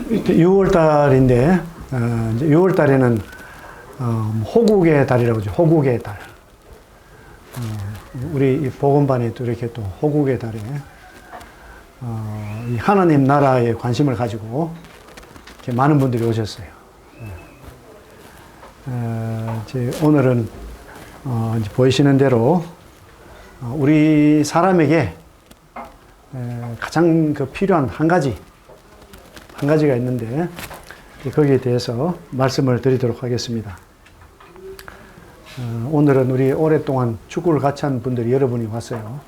6월 달인데, 이제 6월 달에는 호국의 달이라고 하죠. 호국의 달. 우리 복음반에 또 이렇게 또 호국의 달에 이 하나님 나라에 관심을 가지고 이렇게 많은 분들이 오셨어요. 이제 오늘은 이제 보이시는 대로 우리 사람에게 가장 그 필요한 한 가지가 있는데 거기에 대해서 말씀을 드리도록 하겠습니다. 오늘은 우리 오랫동안 축구를 같이 한 분들이 여러분이 왔어요.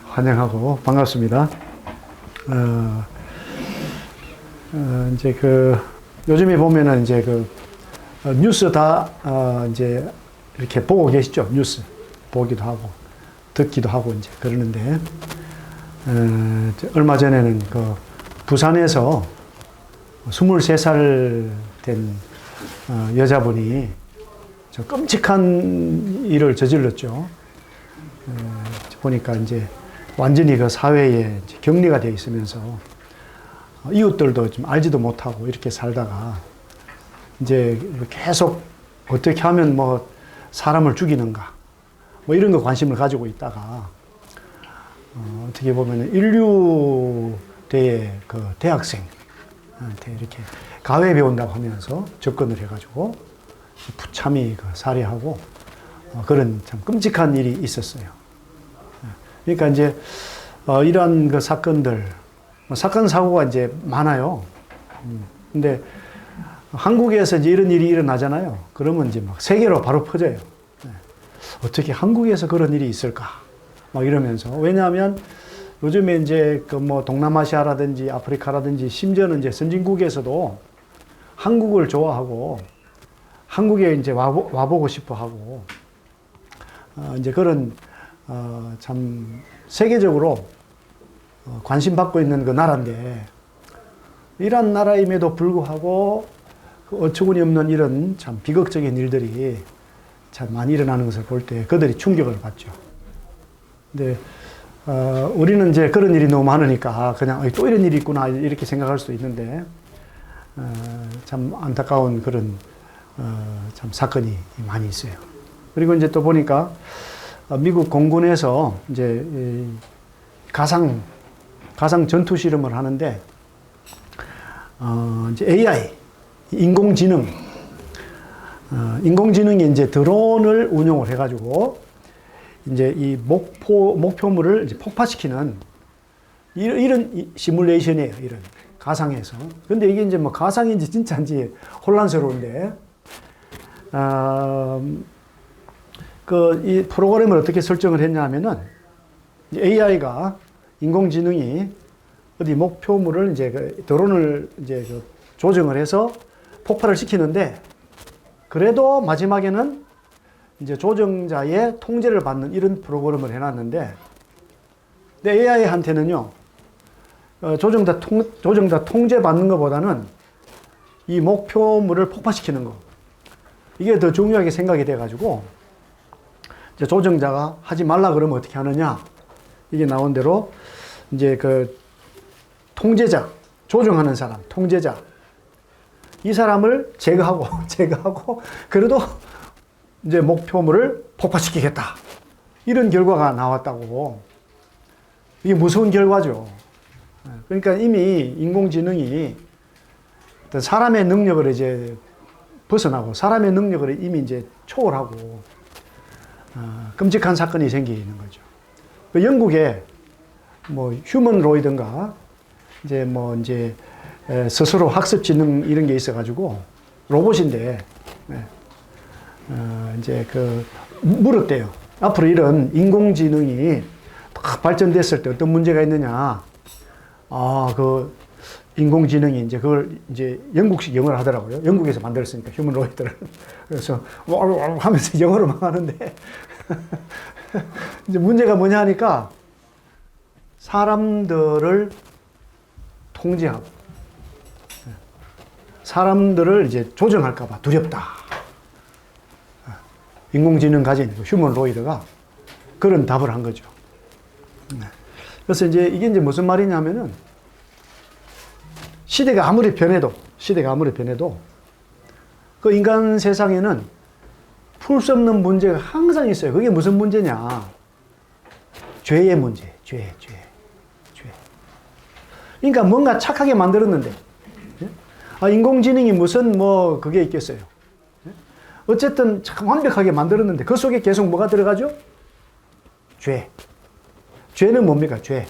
환영하고 반갑습니다. 이제 요즘에 보면은 이제 뉴스 다 이제 이렇게 보고 계시죠? 뉴스 보기도 하고 듣기도 하고 이제 그러는데 얼마 전에는 부산에서 23살 된 여자분이 저 끔찍한 일을 저질렀죠. 보니까 이제 완전히 사회에 격리가 되어 있으면서 이웃들도 좀 알지도 못하고 이렇게 살다가 이제 계속 어떻게 하면 뭐 사람을 죽이는가 뭐 이런 거 관심을 가지고 있다가 어떻게 보면 인류대의 대학생한테 이렇게 가회 배운다고 하면서 접근을 해가지고 부참히 살해하고 그런 참 끔찍한 일이 있었어요. 그러니까 이제 이러한 사건들, 사건 사고가 이제 많아요. 근데 한국에서 이제 이런 일이 일어나잖아요. 그러면 이제 막 세계로 바로 퍼져요. 어떻게 한국에서 그런 일이 있을까? 막 이러면서. 왜냐하면 요즘에 이제 뭐 동남아시아라든지 아프리카라든지 심지어는 이제 선진국에서도 한국을 좋아하고 한국에 이제 와보고 싶어 하고 이제 그런 참 세계적으로 관심 받고 있는 나라인데 이런 나라임에도 불구하고 어처구니 없는 이런 참 비극적인 일들이 참 많이 일어나는 것을 볼 때 그들이 충격을 받죠. 근데 우리는 이제 그런 일이 너무 많으니까 그냥 또 이런 일이 있구나 이렇게 생각할 수도 있는데 참 안타까운 그런 참 사건이 많이 있어요. 그리고 이제 또 보니까 미국 공군에서 이제 가상 전투 실험을 하는데 이제 AI 인공지능이 이제 드론을 운용을 해가지고 이제 이 목표물을 이제 폭파시키는 이런 시뮬레이션이에요. 이런 가상에서. 근데 이게 이제 뭐 가상인지 진짜인지 혼란스러운데, 이 프로그램을 어떻게 설정을 했냐면은 AI가 인공지능이 어디 목표물을 이제 드론을 이제 조정을 해서 폭발을 시키는데 그래도 마지막에는 이제 조정자의 통제를 받는 이런 프로그램을 해놨는데, 근데 AI한테는요, 조정자 통제받는 것보다는 이 목표물을 폭파시키는 거. 이게 더 중요하게 생각이 돼가지고, 이제 조정자가 하지 말라 그러면 어떻게 하느냐. 이게 나온 대로, 이제 통제자, 조정하는 사람, 통제자. 이 사람을 제거하고, 그래도 이제 목표물을 폭파시키겠다. 이런 결과가 나왔다고. 이게 무서운 결과죠. 그러니까 이미 인공지능이 사람의 능력을 이제 벗어나고 사람의 능력을 이미 이제 초월하고 끔찍한 사건이 생기는 거죠. 영국에 뭐 휴먼로이드인가 이제 스스로 학습 지능 이런 게 있어가지고 로봇인데 이제 물었대요. 앞으로 이런 인공지능이 딱 발전됐을 때 어떤 문제가 있느냐. 인공지능이 이제 그걸 이제 영국식 영어를 하더라고요. 영국에서 만들었으니까 휴먼로이드를. 그래서 하면서 영어를 막 하는데 이제 문제가 뭐냐 하니까 사람들을 통제하고 사람들을 이제 조정할까봐 두렵다. 인공지능 가진 휴먼로이드가 그런 답을 한 거죠. 그래서 이제 이게 이제 무슨 말이냐면은 시대가 아무리 변해도 그 인간 세상에는 풀 수 없는 문제가 항상 있어요. 그게 무슨 문제냐? 죄의 문제, 죄. 그러니까 뭔가 착하게 만들었는데, 인공지능이 무슨 그게 있겠어요. 어쨌든 참 완벽하게 만들었는데 그 속에 계속 뭐가 들어가죠? 죄. 죄는 뭡니까? 죄.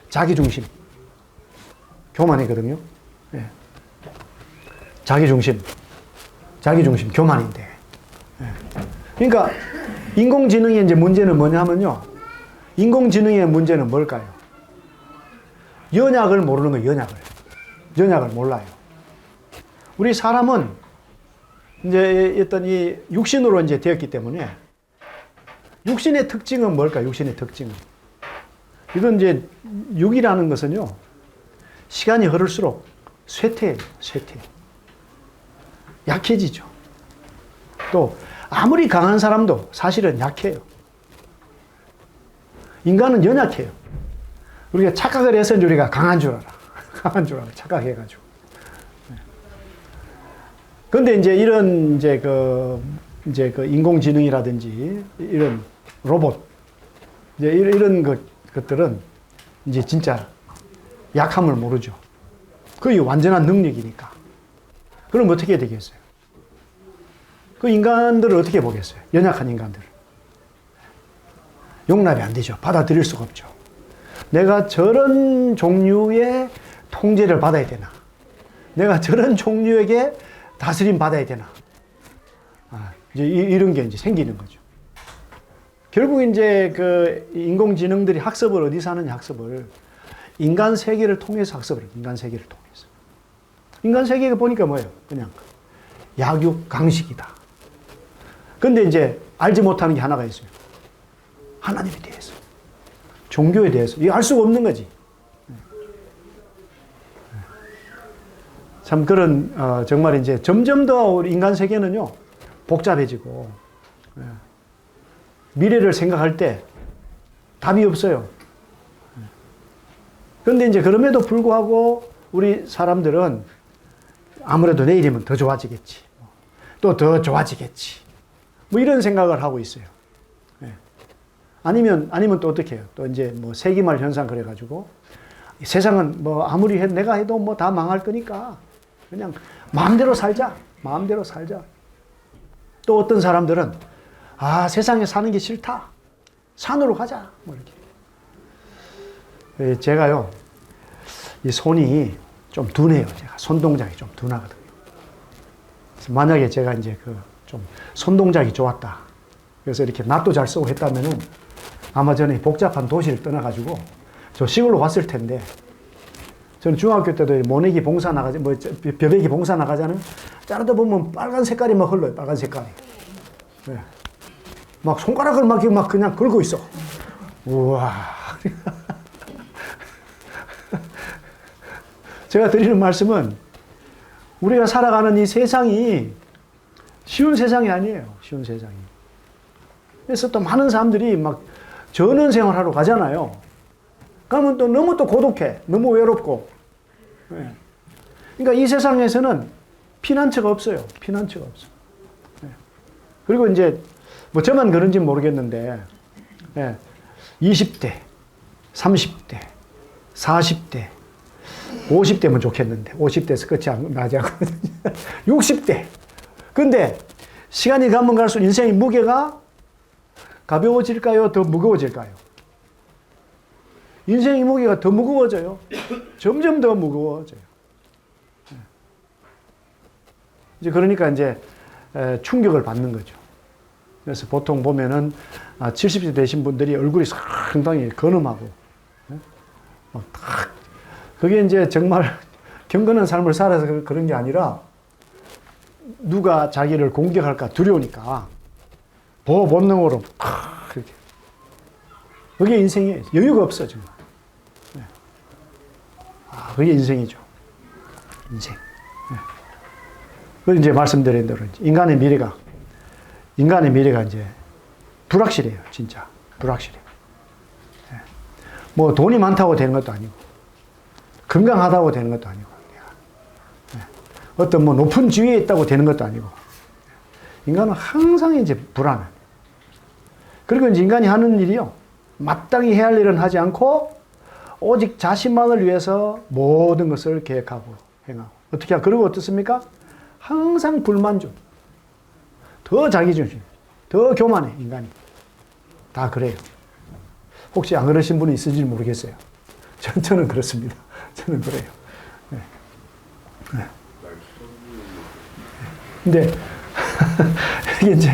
자기중심. 교만이거든요. 예. 자기중심, 교만인데. 예. 그러니까 인공지능의 이제 문제는 뭐냐면요. 인공지능의 문제는 뭘까요? 연약을 모르는 거예요. 연약을 몰라요. 우리 사람은 이제 어떤 이 육신으로 이제 되었기 때문에 육신의 특징은 뭘까요? 육신의 특징은. 이건 이제 육이라는 것은요. 시간이 흐를수록 쇠퇴해요. 약해지죠. 또 아무리 강한 사람도 사실은 약해요. 인간은 연약해요. 우리가 착각을 해서 우리가 강한 줄 알아. 착각해가지고. 그런데 이제 이런 이제 그 인공지능이라든지 이런 로봇 이제 이런 것들은 이제 진짜 약함을 모르죠. 그게 완전한 능력이니까. 그럼 어떻게 되겠어요? 그 인간들을 어떻게 보겠어요? 연약한 인간들을. 용납이 안 되죠. 받아들일 수가 없죠. 내가 저런 종류의 통제를 받아야 되나? 내가 저런 종류에게 다스림 받아야 되나? 이제 이런 게 이제 생기는 거죠. 결국 이제 그 인공지능들이 학습을 어디서 하느냐, 학습을. 인간 세계를 통해서 학습을 해요. 인간 세계를 통해서. 인간 세계가 보니까 뭐예요? 그냥 약육 강식이다. 근데 이제 알지 못하는 게 하나가 있어요. 하나님에 대해서. 종교에 대해서. 이거 알 수가 없는 거지. 참 그런 정말 이제 점점 더 우리 인간 세계는요 복잡해지고 미래를 생각할 때 답이 없어요. 그런데 이제 그럼에도 불구하고 우리 사람들은 아무래도 내일이면 더 좋아지겠지. 또 더 좋아지겠지. 뭐 이런 생각을 하고 있어요. 아니면 또 어떻게 해요? 또 이제 뭐 세기말 현상 그래가지고 세상은 뭐 아무리 내가 해도 뭐 다 망할 거니까 그냥 마음대로 살자. 또 어떤 사람들은 세상에 사는 게 싫다. 산으로 가자. 뭐 이렇게. 제가요, 이 손이 좀 둔해요. 제가 손 동작이 좀 둔하거든요. 그래서 만약에 제가 이제 좀 손 동작이 좋았다. 그래서 이렇게 낫도 잘 쓰고 했다면은 아마 저는 복잡한 도시를 떠나가지고 저 시골로 왔을 텐데, 저는 중학교 때도 모내기 봉사 나가지, 벼베기 봉사 나가잖아요. 자르다 보면 빨간 색깔이 막 흘러요. 빨간 색깔이. 네. 막 손가락을 막 그냥 긁고 있어. 우와. 제가 드리는 말씀은 우리가 살아가는 이 세상이 쉬운 세상이 아니에요. 쉬운 세상이. 그래서 또 많은 사람들이 막 전원 생활하러 가잖아요. 그러면 또 너무 또 고독해. 너무 외롭고. 네. 그러니까 이 세상에서는 피난처가 없어요. 피난처가 없어. 네. 그리고 이제 뭐 저만 그런지 모르겠는데, 네. 20대, 30대, 40대, 50대면 좋겠는데, 50대에서 끝이 안 나지 않거든요. 60대. 근데 시간이 가면 갈수록 인생의 무게가 가벼워질까요? 더 무거워질까요? 인생의 무게가 더 무거워져요. 점점 더 무거워져요. 이제 그러니까 이제 충격을 받는 거죠. 그래서 보통 보면은 70세 되신 분들이 얼굴이 상당히 건음하고, 그게 이제 정말 경건한 삶을 살아서 그런 게 아니라 누가 자기를 공격할까 두려우니까 보호 본능으로 그렇게. 그게 인생이에요. 여유가 없어 정말. 그게 인생이죠. 인생. 그 이제 말씀드린 대로 인간의 미래가 이제 불확실해요. 진짜 불확실해요. 뭐 돈이 많다고 되는 것도 아니고 건강하다고 되는 것도 아니고 어떤 뭐 높은 지위에 있다고 되는 것도 아니고, 인간은 항상 이제 불안해. 그리고 이제 인간이 하는 일이요, 마땅히 해야 할 일은 하지 않고 오직 자신만을 위해서 모든 것을 계획하고 행하고. 어떻게 하고, 그리고 어떻습니까? 항상 불만족, 더 자기중심, 더 교만해. 인간이 다 그래요. 혹시 안 그러신 분이 있을지 모르겠어요. 저는 그렇습니다. 저는 그래요. 네. 네. 근데 이게 이제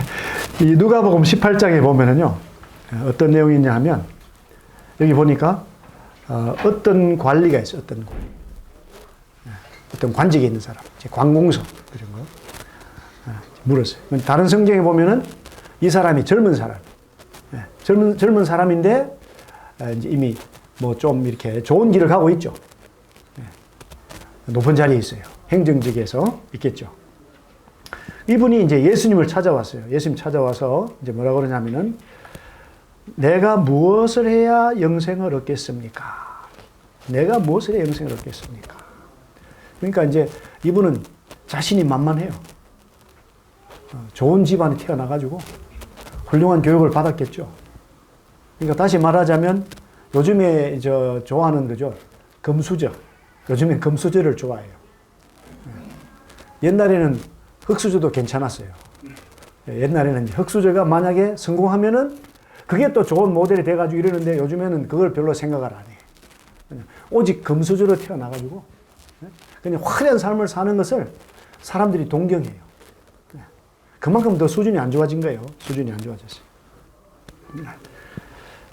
이 누가복음 18장에 보면은요, 어떤 내용이 있냐 하면, 여기 보니까 어떤 관리가 있어요. 어떤 관리, 어떤 관직에 있는 사람, 관공서 그런 거 물었어요. 다른 성경에 보면은 이 사람이 젊은 사람, 젊은 사람인데 이제 이미 뭐 좀 이렇게 좋은 길을 가고 있죠. 높은 자리에 있어요. 행정직에서 있겠죠. 이분이 이제 예수님을 찾아왔어요. 예수님 찾아와서 이제 뭐라고 그러냐면은, 내가 무엇을 해야 영생을 얻겠습니까? 내가 무엇을 해야 영생을 얻겠습니까? 그러니까 이제 이분은 자신이 만만해요. 좋은 집안에 태어나가지고 훌륭한 교육을 받았겠죠. 그러니까 다시 말하자면 요즘에 좋아하는 거죠. 금수저. 요즘엔 금수저를 좋아해요. 옛날에는 흙수저도 괜찮았어요. 옛날에는 흙수저가 만약에 성공하면은 그게 또 좋은 모델이 돼가지고 이러는데, 요즘에는 그걸 별로 생각을 안 해요. 오직 금수저로 태어나가지고 그냥 화려한 삶을 사는 것을 사람들이 동경해요. 그만큼 더 수준이 안 좋아진 거예요. 수준이 안 좋아졌어요.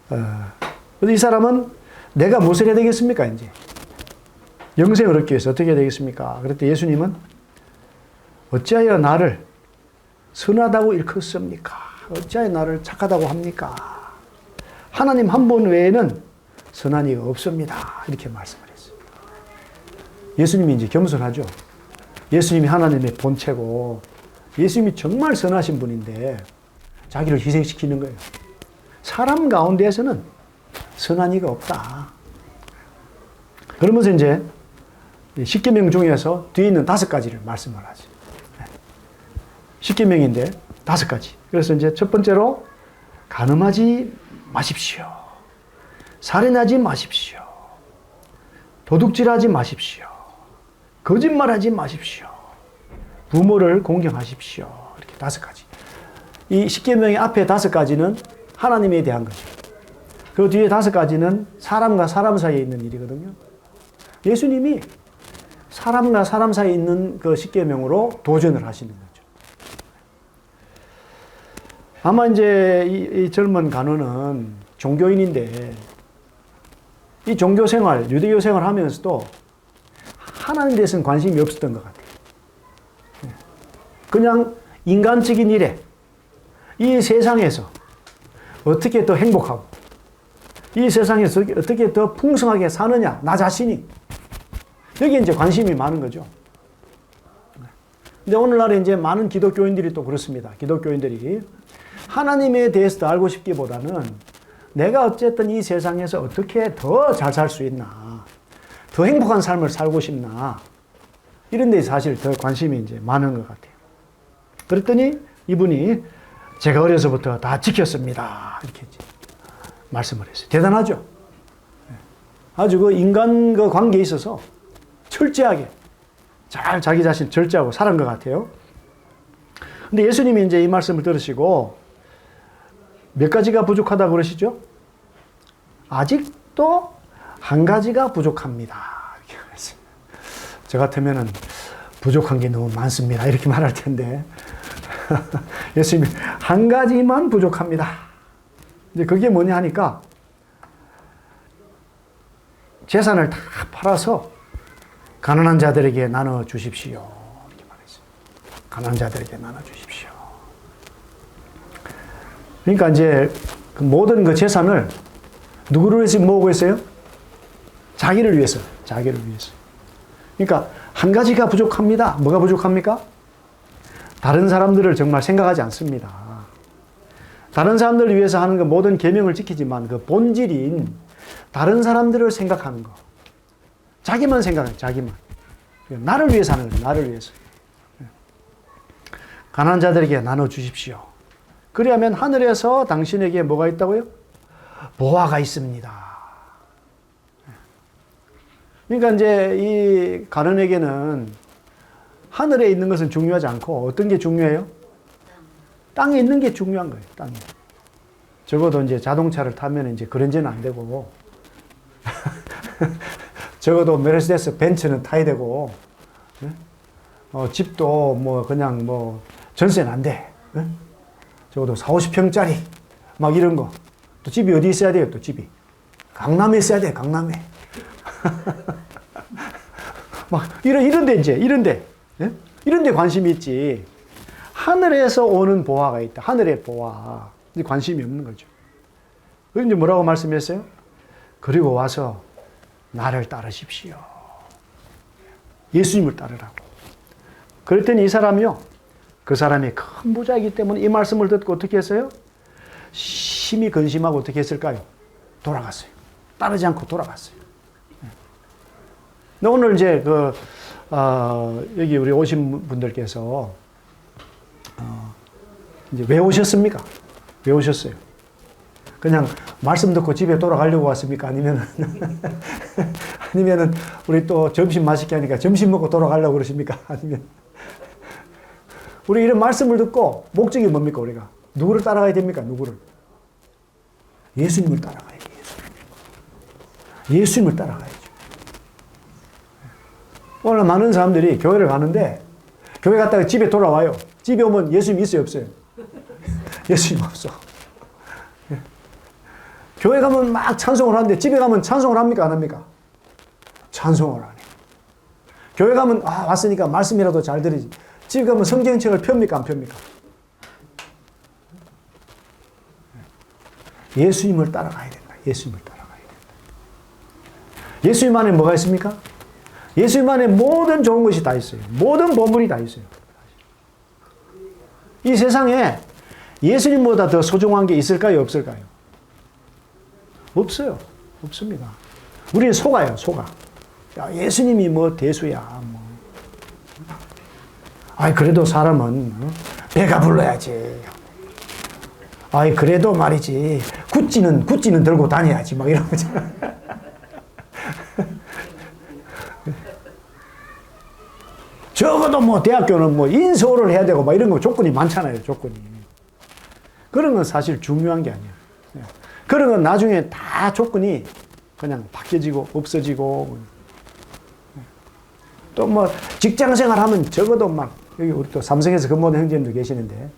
그래서 이 사람은 내가 무엇을 해야 되겠습니까? 이제 영생을 얻기 위해서 어떻게 해야 되겠습니까? 그랬더니 예수님은 어찌하여 나를 선하다고 일컫습니까? 어찌하여 나를 착하다고 합니까? 하나님 한 분 외에는 선한 이가 없습니다. 이렇게 말씀을 했어요. 예수님이 이제 겸손하죠. 예수님이 하나님의 본체고, 예수님이 정말 선하신 분인데 자기를 희생시키는 거예요. 사람 가운데에서는 선한 이가 없다. 그러면서 이제 십계명 중에서 뒤에 있는 5가지를 말씀을 하죠. 십계명인데 5가지. 그래서 이제 첫 번째로, 간음하지 마십시오. 살인하지 마십시오. 도둑질하지 마십시오. 거짓말하지 마십시오. 부모를 공경하십시오. 이렇게 5가지. 이 십계명의 앞에 5가지는 하나님에 대한 거죠. 그 뒤에 5가지는 사람과 사람 사이에 있는 일이거든요. 예수님이 사람과 사람 사이에 있는 그 십계명으로 도전을 하시는 거죠. 아마 이제 이 젊은 간호는 종교인인데, 이 종교 생활, 유대교 생활 하면서도 하나님에 대해서는 관심이 없었던 것 같아요. 그냥 인간적인 일에, 이 세상에서 어떻게 더 행복하고, 이 세상에서 어떻게 더 풍성하게 사느냐, 나 자신이. 여기에 이제 관심이 많은 거죠. 근데 오늘날에 이제 많은 기독교인들이 또 그렇습니다. 기독교인들이 하나님에 대해서 더 알고 싶기보다는 내가 어쨌든 이 세상에서 어떻게 더 잘 살 수 있나, 더 행복한 삶을 살고 싶나, 이런 데 사실 더 관심이 이제 많은 것 같아요. 그랬더니 이분이 제가 어려서부터 다 지켰습니다. 이렇게 이제 말씀을 했어요. 대단하죠? 아주 그 인간 그 관계에 있어서 철저하게 잘 자기 자신 절제하고 살은 것 같아요. 근데 예수님이 이제 이 말씀을 들으시고 몇 가지가 부족하다고 그러시죠? 아직도 한 가지가 부족합니다. 이렇게 말했어요. 저 같으면은 부족한 게 너무 많습니다. 이렇게 말할 텐데. 예수님이 한 가지만 부족합니다. 이제 그게 뭐냐 하니까 재산을 다 팔아서 가난한 자들에게 나눠 주십시오. 이렇게 말했어요. 가난한 자들에게 나눠 주십시오. 그러니까 이제 그 모든 그 재산을 누구를 위해서 모으고 있어요? 자기를 위해서. 자기를 위해서. 그러니까 한 가지가 부족합니다. 뭐가 부족합니까? 다른 사람들을 정말 생각하지 않습니다. 다른 사람들을 위해서 하는 그 모든 계명을 지키지만 그 본질인 다른 사람들을 생각하는 거. 자기만 생각해요. 자기만. 나를 위해서 하는 거예요. 나를 위해서. 가난한 자들에게 나눠주십시오. 그리하면 하늘에서 당신에게 뭐가 있다고요? 보화가 있습니다. 그러니까 이제 이 가난에게는 하늘에 있는 것은 중요하지 않고 어떤 게 중요해요? 땅에 있는 게 중요한 거예요. 땅에. 적어도 이제 자동차를 타면 이제 그런지는 안 되고 적어도 메르세데스 벤츠는 타야 되고 집도 뭐 그냥 뭐 전세는 안 돼. 적어도 40, 50평짜리 막 이런 거. 또 집이 어디 있어야 돼요? 또 집이 강남에 있어야 돼. 강남에. 막 이런데 이제 이런데 관심이 있지. 하늘에서 오는 보화가 있다. 하늘의 보화. 관심이 없는 거죠. 그럼 이제 뭐라고 말씀했어요? 그리고 와서 나를 따르십시오. 예수님을 따르라고. 그랬더니 이 사람이요. 그 사람이 큰 부자이기 때문에 이 말씀을 듣고 어떻게 했어요? 심히 근심하고 어떻게 했을까요? 돌아갔어요. 따르지 않고 돌아갔어요. 근데 오늘 이제 여기 우리 오신 분들께서 이제 왜 오셨습니까? 왜 오셨어요? 그냥 말씀 듣고 집에 돌아가려고 왔습니까? 아니면은 우리 또 점심 맛있게 하니까 점심 먹고 돌아가려고 그러십니까? 아니면 우리 이런 말씀을 듣고 목적이 뭡니까? 우리가 누구를 따라가야 됩니까? 누구를? 예수님을 따라가야 돼요. 예수님을 따라가야죠. 오늘 많은 사람들이 교회를 가는데 교회 갔다가 집에 돌아와요. 집에 오면 예수님 있어요? 없어요? 예수님 없어. 교회 가면 막 찬송을 하는데 집에 가면 찬송을 합니까? 안 합니까? 찬송을 안 해요. 교회 가면 왔으니까 말씀이라도 잘 들으지. 집에 가면 성경책을 펴입니까? 안 펴입니까? 예수님을 따라가야 된다. 예수님을 따라가야 된다. 예수님 안에 뭐가 있습니까? 예수님 안에 모든 좋은 것이 다 있어요. 모든 보물이 다 있어요. 이 세상에 예수님보다 더 소중한 게 있을까요? 없을까요? 없어요. 없습니다. 우리는 속아요. 속아. 야, 예수님이 뭐 대수야. 뭐. 아이 그래도 사람은 배가 불러야지. 아이 그래도 말이지. 구찌는 들고 다녀야지. 막 이런 거잖아. 적어도 뭐 대학교는 뭐 인서울을 해야 되고 막 이런 거 조건이 많잖아요. 조건이. 그런 건 사실 중요한 게 아니에요. 그런 건 나중에 다 조건이 그냥 바뀌어지고 없어지고 또 뭐 직장 생활하면 적어도 막 여기 우리 또 삼성에서 근무하는 형제님도 계시는데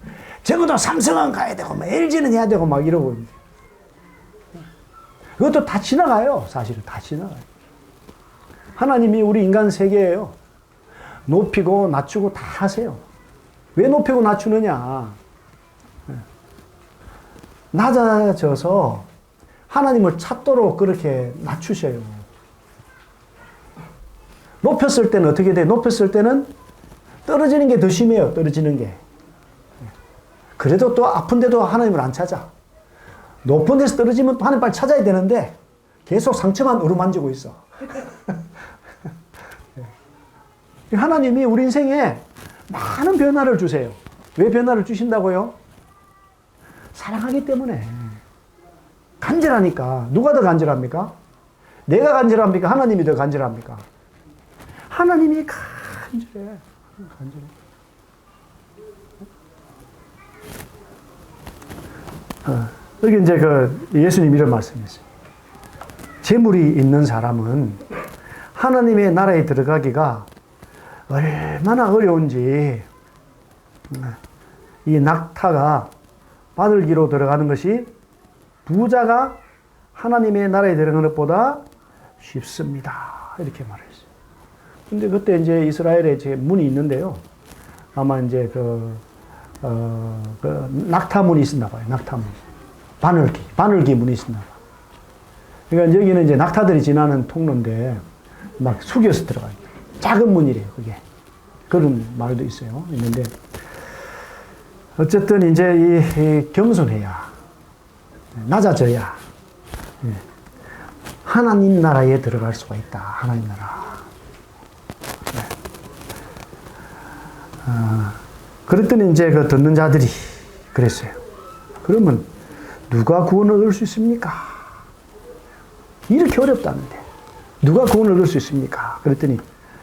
적어도 삼성은 가야 되고 막 LG는 해야 되고 막 이러고 그것도 다 지나가요. 사실은 다 지나가요. 하나님이 우리 인간 세계예요. 높이고 낮추고 다 하세요. 왜 높이고 낮추느냐? 낮아져서 하나님을 찾도록 그렇게 낮추셔요. 높였을 때는 어떻게 돼? 높였을 때는 떨어지는 게 더 심해요. 떨어지는 게. 그래도 또 아픈데도 하나님을 안 찾아. 높은 데서 떨어지면 또 하나님 빨리 찾아야 되는데 계속 상처만 어루만지고 있어. 하나님이 우리 인생에 많은 변화를 주세요. 왜 변화를 주신다고요? 사랑하기 때문에. 간절하니까. 누가 더 간절합니까? 내가 간절합니까? 하나님이 더 간절합니까? 하나님이 간절해. 간절해. 여기 이제 예수님 이런 말씀이었어요. 재물이 있는 사람은 하나님의 나라에 들어가기가 얼마나 어려운지 이 낙타가 바늘기로 들어가는 것이 부자가 하나님의 나라에 들어가는 것보다 쉽습니다. 이렇게 말했어요. 근데 그때 이제 이스라엘에 제 문이 있는데요. 아마 이제 낙타문이 있었나 봐요. 낙타문. 바늘기 문이 있었나 봐요. 그러니까 여기는 이제 낙타들이 지나는 통로인데 막 숙여서 들어가요. 작은 문이래요, 그게. 그런 말도 있어요. 있는데. 어쨌든 이제 이 겸손해야, 낮아져야, 하나님 나라에 들어갈 수가 있다. 하나님 나라. 그랬더니 이제 그 듣는 자들이 그랬어요. 그러면 누가 구원을 얻을 수 있습니까? 이렇게 어렵다는데 누가 구원을 얻을 수 있습니까? 그랬더니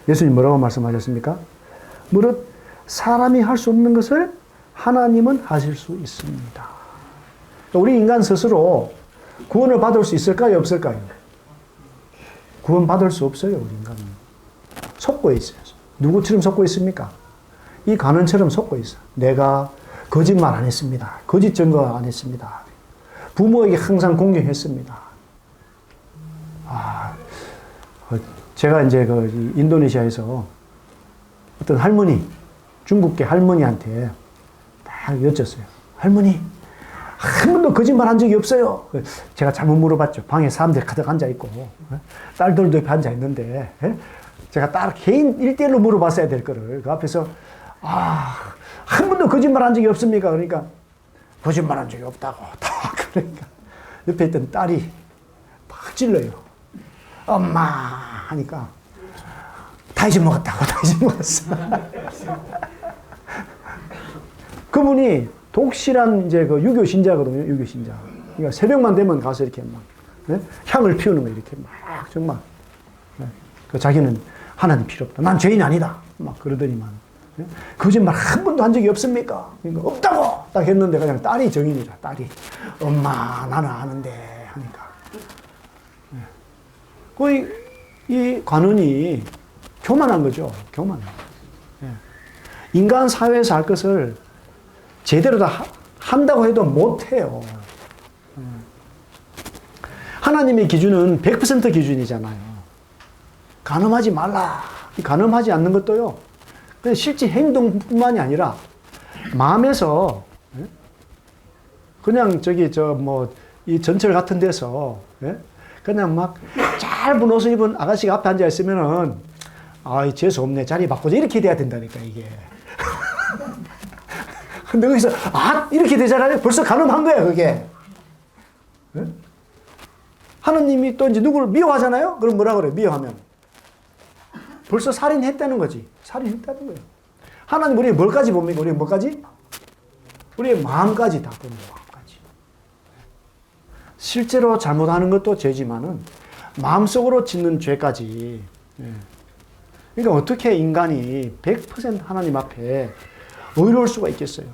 예수님 뭐라고 말씀하셨습니까? 무릇 사람이 할 수 없는 것을 하나님은 하실 수 있습니다. 우리 인간 스스로 구원을 받을 수 있을까요? 없을까요? 구원 받을 수 없어요. 우리 인간은 속고 있어요. 누구처럼 속고 있습니까? 이 간원처럼 속고 있어요. 내가 거짓말 안 했습니다. 거짓 증거 안 했습니다. 부모에게 항상 공경했습니다. 제가 이제 그 인도네시아에서 어떤 할머니, 중국계 할머니한테 딱 여쭸어요. 할머니, 한 번도 거짓말 한 적이 없어요. 제가 잘못 물어봤죠. 방에 사람들 가득 앉아있고, 딸들도 옆에 앉아있는데, 제가 딸 개인 1대1로 물어봤어야 될 거를, 그 앞에서, 한 번도 거짓말 한 적이 없습니까? 그러니까, 거짓말 한 적이 없다고. 그러니까, 옆에 있던 딸이 막 찔러요. 엄마! 하니까, 다 잊어먹었다고, 다 잊어먹었어. 그분이 독실한 이제 그 유교 신자거든요, 유교 신자. 그러니까 새벽만 되면 가서 이렇게 막, 네? 향을 피우는 거 이렇게 막, 정말. 네? 그 자기는 하나님 필요 없다. 난 죄인 아니다. 막 그러더니만. 네? 거짓말 한 번도 한 적이 없습니까? 그러니까 없다고! 딱 했는데 그냥 딸이 정인이라, 딸이. 엄마, 나는 아는데. 하니까. 네. 거의 이 관원이 교만한 거죠. 교만. 네. 인간 사회에서 할 것을 제대로 다 한다고 해도 못해요. 하나님의 기준은 100% 기준이잖아요. 간음하지 말라. 간음하지 않는 것도요. 실제 행동뿐만이 아니라 마음에서 그냥 이 전철 같은 데서 그냥 막 짧은 옷을 입은 아가씨가 앞에 앉아 있으면은 재수 없네. 자리 바꾸자. 이렇게 돼야 된다니까 이게. 근데 거기서 이렇게 되잖아요. 벌써 간음한 거야 그게. 네? 하나님이 또 이제 누구를 미워하잖아요. 그럼 뭐라 그래? 미워하면 벌써 살인했다는 거지. 살인했다는 거예요. 하나님 우리의 뭘까지 봅니까? 우리의 뭐까지? 우리의 마음까지 다 보는 마음까지. 실제로 잘못하는 것도 죄지만은 마음속으로 짓는 죄까지. 네. 그러니까 어떻게 인간이 100% 하나님 앞에 의로울 수가 있겠어요.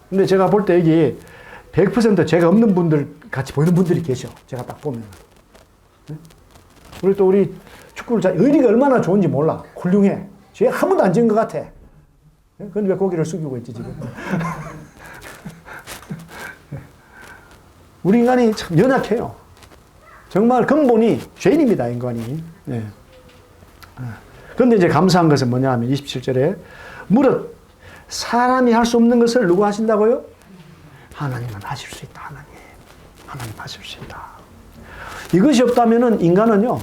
근데 제가 볼 때 여기 100% 죄가 없는 분들 같이 보이는 분들이 계셔. 제가 딱 보면. 우리 축구를 의리가 얼마나 좋은지 몰라. 훌륭해. 죄 한 번도 안 지은 것 같아. 그런데 왜 고개를 숙이고 있지 지금. 우리 인간이 참 연약해요. 정말 근본이 죄인입니다. 인간이. 네. 그런데 이제 감사한 것은 뭐냐 하면 27절에 무릇 사람이 할 수 없는 것을 누구 하신다고요? 하나님은 하실 수 있다. 하나님 하실 수 있다. 이것이 없다면은 인간은요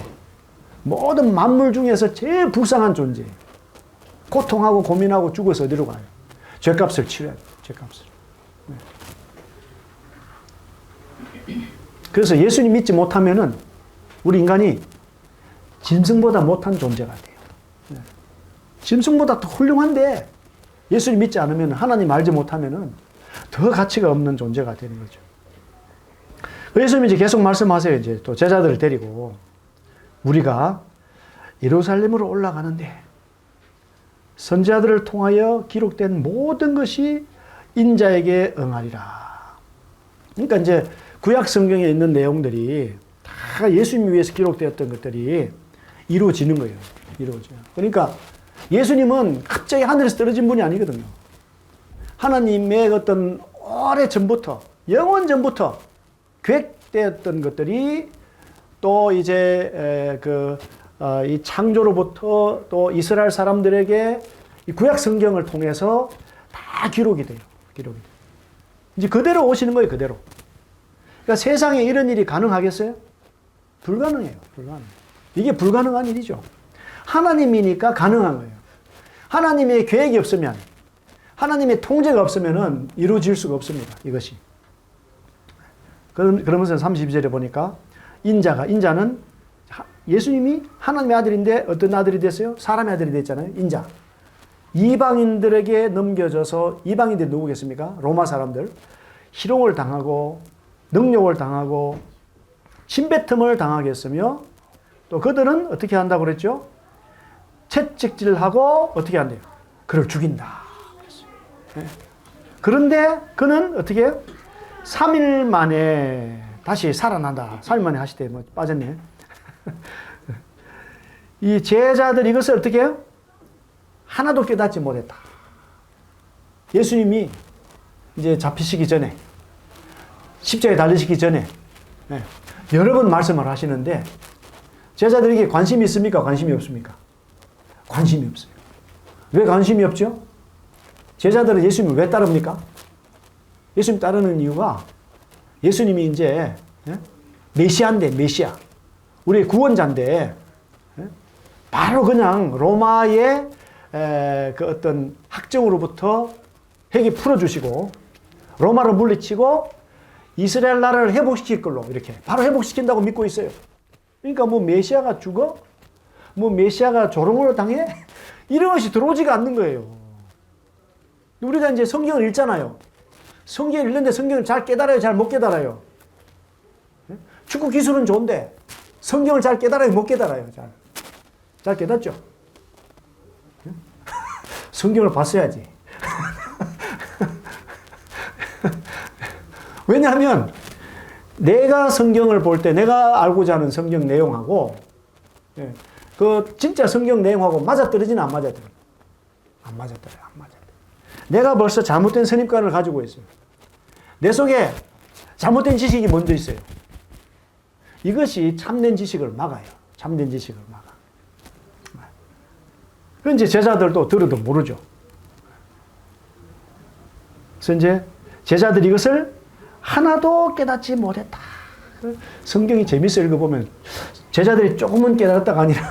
모든 만물 중에서 제일 불쌍한 존재. 고통하고 고민하고 죽어서 어디로 가요? 죄값을 치러야 돼요. 죄값을. 네. 그래서 예수님 믿지 못하면은 우리 인간이 짐승보다 못한 존재가 돼요. 네. 짐승보다 더 훌륭한데 예수님 믿지 않으면 하나님 알지 못하면은 더 가치가 없는 존재가 되는 거죠. 예수님이 이제 계속 말씀하세요. 이제 또 제자들을 데리고 우리가 예루살렘으로 올라가는데 선지자들을 통하여 기록된 모든 것이 인자에게 응하리라. 그러니까 이제 구약 성경에 있는 내용들이 다 예수님 위해서 기록되었던 것들이 이루어지는 거예요. 이루어져요. 그러니까 예수님은 갑자기 하늘에서 떨어진 분이 아니거든요. 하나님의 어떤 오래 전부터, 영원 전부터 계획되었던 것들이 또 이제 이 창조로부터 또 이스라엘 사람들에게 이 구약 성경을 통해서 다 기록이 돼요. 기록이 돼요. 이제 그대로 오시는 거예요. 그대로. 그러니까 세상에 이런 일이 가능하겠어요? 불가능해요. 이게 불가능한 일이죠. 하나님이니까 가능한 거예요. 하나님의 계획이 없으면, 하나님의 통제가 없으면 이루어질 수가 없습니다. 이것이. 그러면서 32절에 보니까 인자는 예수님이 하나님의 아들인데 어떤 아들이 됐어요? 사람의 아들이 됐잖아요. 인자. 이방인들에게 넘겨져서, 이방인들이 누구겠습니까? 로마 사람들. 희롱을 당하고 능욕을 당하고 침뱉음을 당하겠으며, 또 그들은 어떻게 한다고 그랬죠? 채찍질하고 어떻게 한대요? 그를 죽인다. 그런데 그는 어떻게 해요? 3일 만에 다시 살아난다. 3일 만에 하시대. 뭐 빠졌네. 이 제자들이 이것을 어떻게 해요? 하나도 깨닫지 못했다. 예수님이 이제 잡히시기 전에, 십자가에 달리시기 전에 여러 번 말씀을 하시는데, 제자들에게 관심이 있습니까? 관심이 없습니까? 관심이 없어요. 왜 관심이 없죠? 제자들은 예수님을 왜 따릅니까? 예수님 따르는 이유가, 예수님이 이제 메시아인데, 메시아. 우리의 구원자인데, 바로 그냥 로마의 그 어떤 학정으로부터 핵이 풀어주시고, 로마를 물리치고 이스라엘 나라를 회복시킬 걸로, 이렇게 바로 회복시킨다고 믿고 있어요. 그러니까 뭐 메시아가 죽어? 뭐 메시아가 조롱을 당해? 이런 것이 들어오지가 않는 거예요. 우리가 이제 성경을 읽잖아요. 성경을 읽는데 성경을 잘 깨달아요? 잘 못 깨달아요? 축구 기술은 좋은데 성경을 잘 깨달아요? 못 깨달아요? 잘 깨닫죠? 성경을 봤어야지. 왜냐하면 내가 성경을 볼 때 내가 알고자 하는 성경 내용하고 그 진짜 성경 내용하고 맞아떨어지나 안 맞아떨어요? 안 맞아떨어요. 안 맞아떨어요. 내가 벌써 잘못된 선입관을 가지고 있어요. 내 속에 잘못된 지식이 먼저 있어요. 이것이 참된 지식을 막아요. 참된 지식을 막아. 그런 이제 제자들도 들어도 모르죠. 그래서 이제 제자들이 이것을 하나도 깨닫지 못했다. 성경이 재밌어 읽어보면 제자들이 조금은 깨달았다가 아니라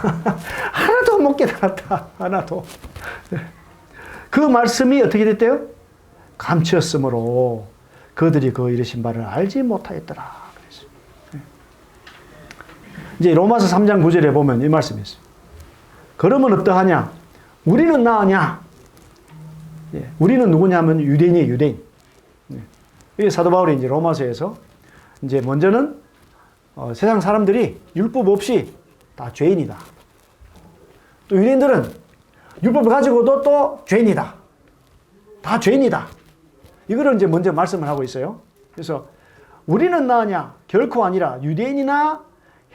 하나도 못 깨달았다. 하나도. 그 말씀이 어떻게 됐대요? 감추었으므로 그들이 그 이르신 바를 알지 못하였더라. 그랬어요. 이제 로마서 3장 9절에 보면 이 말씀이 있어요. 그러면 어떠하냐? 우리는 나으냐? 우리는 누구냐 하면 유대인이에요, 유대인. 이게 사도 바울이 이제 로마서에서 이제 먼저는 세상 사람들이 율법 없이 다 죄인이다. 또 유대인들은 율법을 가지고도 또 죄인이다. 다 죄인이다. 이거를 이제 먼저 말씀을 하고 있어요. 그래서 우리는 나으냐? 결코 아니라 유대인이나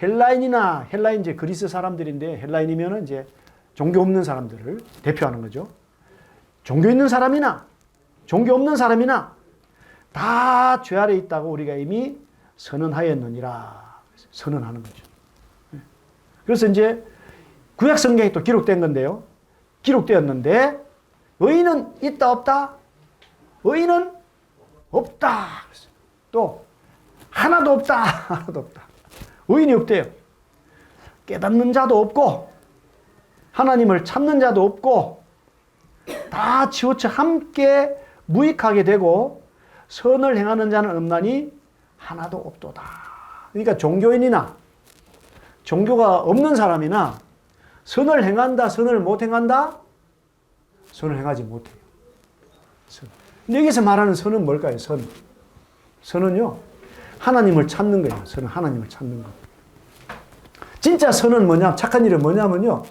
헬라인이나, 헬라인 이제 그리스 사람들인데, 헬라인이면은 이제 종교 없는 사람들을 대표하는 거죠. 종교 있는 사람이나 종교 없는 사람이나 다 죄 아래 있다고 우리가 이미 선언하였느니라. 선언하는 거죠. 그래서 이제 구약 성경에 또 기록된 건데요. 기록되었는데 의인은 있다 없다? 의인은 없다. 또 하나도 없다. 하나도 없다. 의인이 없대요. 깨닫는 자도 없고 하나님을 찾는 자도 없고 다 치우쳐 함께 무익하게 되고 선을 행하는 자는 없나니 하나도 없도다. 그러니까 종교인이나 종교가 없는 사람이나 선을 행한다, 선을 못 행한다? 선을 행하지 못해요. 근데 여기서 말하는 선은 뭘까요? 선. 선은요, 하나님을 찾는 거예요. 선은 하나님을 찾는 거. 진짜 선은 뭐냐, 착한 일은 뭐냐면요,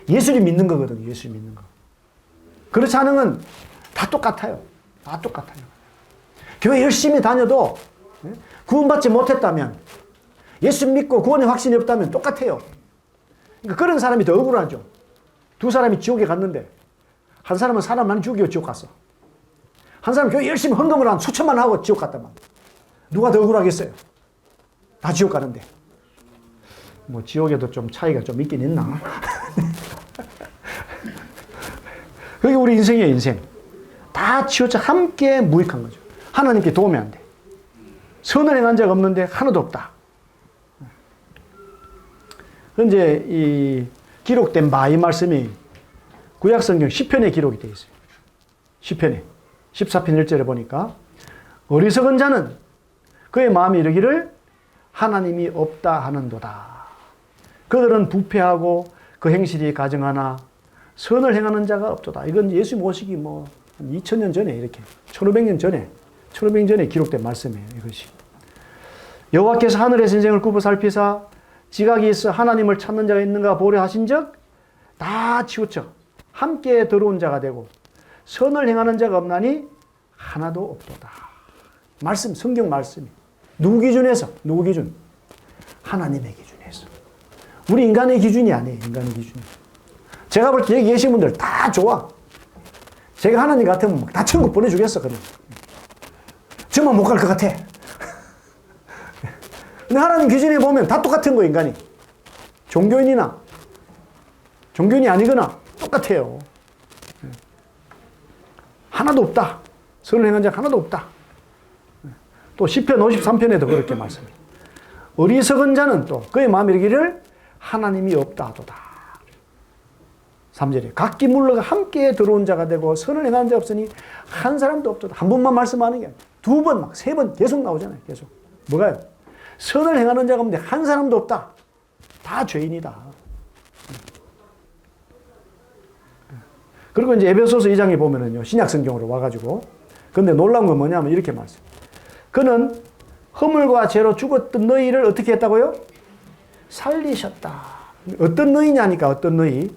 예수를 믿는 거거든요. 예수 믿는 거. 그렇지 않은 건 다 똑같아요. 다 똑같아요. 교회 열심히 다녀도 구원받지 못했다면, 예수 믿고 구원의 확신이 없다면 똑같아요. 그러니까 그런 사람이 더 억울하죠. 두 사람이 지옥에 갔는데 한 사람은 사람만 죽이고 지옥 갔어. 한 사람은 교회 열심히 헌금을 한 수천만 하고 지옥 갔단 말이야. 누가 더 억울하겠어요? 다 지옥 가는데. 뭐 지옥에도 좀 차이가 좀 있긴 있나? 그게 우리 인생이에요, 인생. 다 치우쳐 함께 무익한 거죠. 하나님께 도움이 안 돼. 선을 행한 자가 없는데 하나도 없다. 현재 이 기록된 바 이 말씀이 구약성경 시편에 기록이 되어 있어요. 시편에 14편 1절에 보니까 어리석은 자는 그의 마음이 이르기를 하나님이 없다 하는도다. 그들은 부패하고 그 행실이 가증하나 선을 행하는 자가 없도다. 이건 예수님 오시기 뭐 2000년 전에 이렇게 1500년 전에 기록된 말씀이에요. 이것이. 여호와께서 하늘의 선생을 굽어 살피사 지각이 있어 하나님을 찾는 자가 있는가 보려 하신 적 다 치우쳐 함께 들어온 자가 되고 선을 행하는 자가 없나니 하나도 없도다. 말씀, 성경 말씀이. 누구 기준에서? 누구 기준? 하나님의 기준에서. 우리 인간의 기준이 아니에요. 인간의 기준이. 제가 볼 때 여기 계신 분들 다 좋아. 제가 하나님 같으면 다 천국 보내주겠어. 그럼. 저만 못 갈 것 같아. 근데 하나님 기준에 보면 다 똑같은 거 인간이. 종교인이 아니거나 똑같아요. 하나도 없다. 선을 행한 자가 하나도 없다. 또 시편 53편에도 그렇게 말씀해요. 어리석은 자는 또 그의 마음에 이르기를 하나님이 없다 하도다. 3절에 각기 물러가 함께 들어온 자가 되고 선을 행하는 자 없으니 한 사람도 없도다. 한 번만 말씀하는 게 아니라 두 번, 막 세 번 계속 나오잖아요. 계속. 뭐가요? 선을 행하는 자가 없는데 한 사람도 없다. 다 죄인이다. 그리고 이제 에베소서 2장에 보면은요, 신약 성경으로 와가지고, 근데 놀라운 건 뭐냐면 이렇게 말씀. 그는 허물과 죄로 죽었던 너희를 어떻게 했다고요? 살리셨다. 어떤 너희냐니까, 어떤 너희.